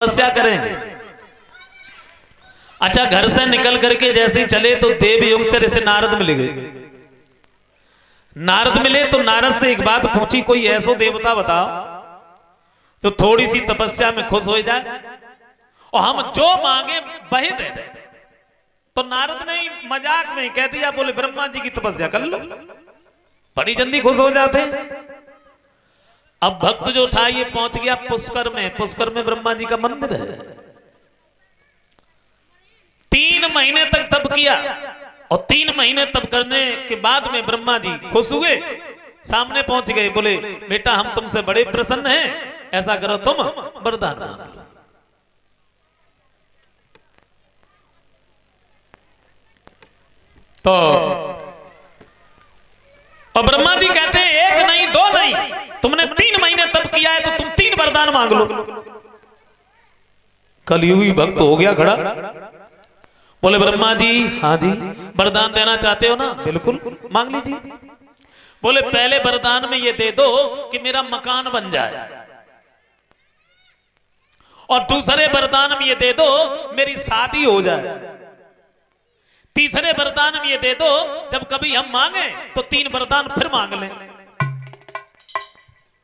तपस्या करेंगे। अच्छा, घर से निकल करके जैसे ही चले तो देव योग से जैसे नारद मिल गए। नारद मिले तो नारद से एक बात पूछी, कोई ऐसा देवता बताओ तो थोड़ी सी तपस्या में खुश हो जाए और हम जो मांगे वही दे दे। तो नारद ने मजाक में कह दिया, बोले ब्रह्मा जी की तपस्या कर लो, बड़ी जल्दी खुश हो जाते। अब भक्त जो था ये पहुंच गया पुष्कर में। पुष्कर में ब्रह्मा जी का मंदिर है। 3 महीने तक तप किया और 3 महीने तप करने के बाद में ब्रह्मा जी खुश हुए, सामने पहुंच गए, बोले बेटा हम तुमसे बड़े प्रसन्न हैं, ऐसा करो तुम वरदान मांग लो। तो और ब्रह्मा जी कहते हैं 1 नहीं 2 नहीं, तुमने 3 महीने तप किया है तो तुम 3 वरदान मांग लो। कलयुगी भक्त हो गया खड़ा, बोले ब्रह्मा जी हाँ जी वरदान देना चाहते हो ना, बिल्कुल मांग लीजिए। बोले पहले वरदान में ये दे दो कि मेरा मकान बन जाए, और दूसरे वरदान में ये दे दो मेरी शादी हो जाए, तीसरे वरदान में ये दे दो जब कभी हम मांगे तो 3 वरदान फिर मांग लें।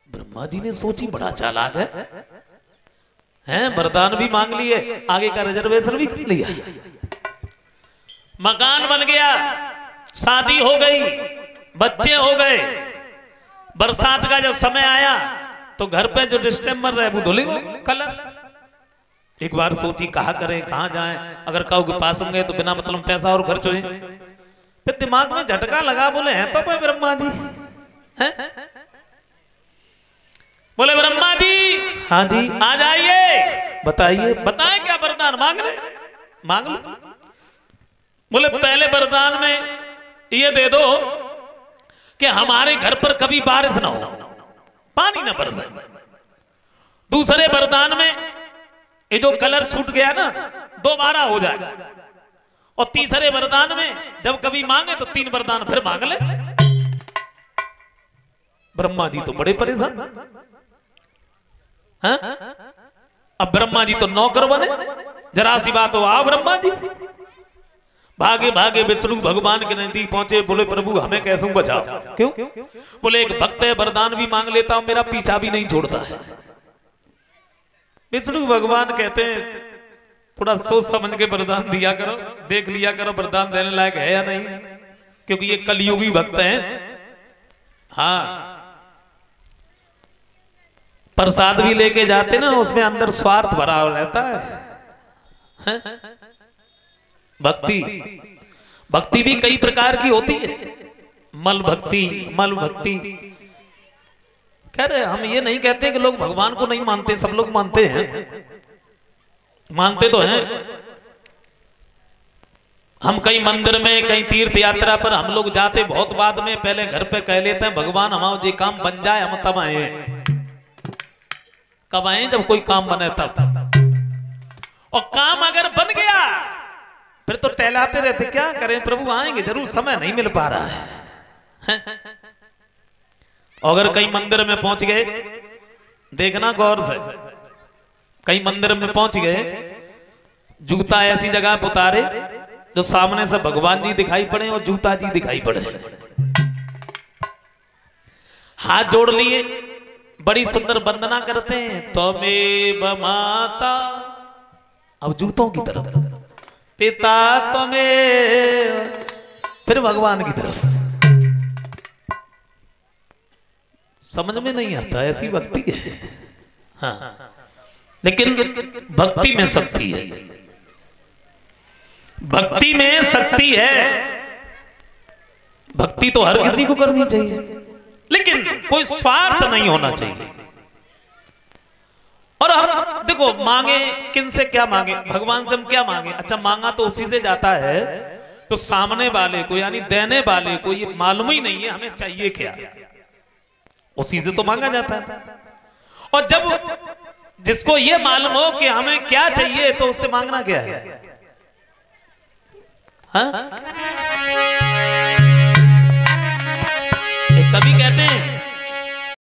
ब्रह्मा जी ने सोची बड़ा चालाक है, वरदान भी मांग लिए, आगे का रिजर्वेशन भी कर लिया। मकान बन गया, शादी हो गई, बच्चे हो गए। बरसात का जब समय आया तो घर पे जो डिस्टेम्बर रहे वो धुली कलर। एक बार सोची कहा करें कहां जाएं, अगर काऊ के पास हम गए तो बिना मतलब पैसा और खर्च हुए। फिर दिमाग में झटका लगा, बोले हैं तो कोई ब्रह्मा जी हैं? बोले ब्रह्मा जी हाँ जी आ जाइए, बताइए बताएं क्या वरदान मांग रहे, मांग लो। बोले पहले वरदान में ये दे दो कि हमारे घर पर कभी बारिश ना हो, पानी ना बरसे। दूसरे वरदान में ये जो कलर छूट गया ना दोबारा हो जाए, और तीसरे वरदान में जब कभी मांगे तो 3 वरदान फिर मांग ले। ब्रह्मा जी तो बड़े परेशान हैं? अब ब्रह्मा जी तो नौकर बने, जरा सी बात हो आ ब्रह्मा जी भागे भागे विष्णु भगवान के नजदीक पहुंचे, बोले प्रभु हमें कैसे बचाओ। क्यों? बोले एक भक्त है, वरदान भी मांग लेता हूं, मेरा पीछा भी नहीं छोड़ता है। विष्णु भगवान कहते हैं थोड़ा सोच समझ के वरदान दिया करो, देख लिया करो वरदान देने लायक है या नहीं, क्योंकि ये कलयुगी भक्त हैं। हाँ, प्रसाद भी लेके जाते ना, उसमें अंदर स्वार्थ भरा रहता है। भक्ति भी कई प्रकार की होती है, मल भक्ति, मल भक्ति। कह रहे हम ये नहीं कहते कि लोग भगवान को नहीं मानते, सब लोग मानते हैं, मानते तो हैं। हम कई मंदिर में कई तीर्थ यात्रा पर हम लोग जाते बहुत बाद में, पहले घर पे कह लेते हैं भगवान हमारा जो काम बन जाए हम तब आए। कब आए? जब कोई काम बने तब। और काम अगर बन गया फिर तो टहलाते रहते, क्या करें प्रभु आएंगे जरूर, समय नहीं मिल पा रहा है। अगर कई मंदिर में पहुंच गए, देखना गौर से, कई मंदिर में पहुंच गए, जूता ऐसी जगह पर उतारे जो सामने से भगवान जी दिखाई पड़े और जूता जी दिखाई पड़े, हाथ जोड़ लिए, बड़ी सुंदर वंदना करते हैं, त्वमेव माता, अब जूतों की तरफ, पिता त्वमेव, फिर भगवान की तरफ। समझ में नहीं आता, ऐसी भक्ति है। हाँ, लेकिन भक्ति में शक्ति है, भक्ति में शक्ति है। भक्ति तो हर किसी को करनी चाहिए, लेकिन कोई स्वार्थ नहीं होना चाहिए। और हम देखो मांगे किन से, क्या मांगे, भगवान से हम क्या मांगे? अच्छा, मांगा तो उसी से जाता है तो सामने वाले को यानी देने वाले को ये मालूम ही नहीं है हमें चाहिए क्या, उसी से तो मांगा जाता है। और जब जिसको ये मालूम हो कि हमें क्या चाहिए तो उससे मांगना क्या है? हाँ? कभी कहते हैं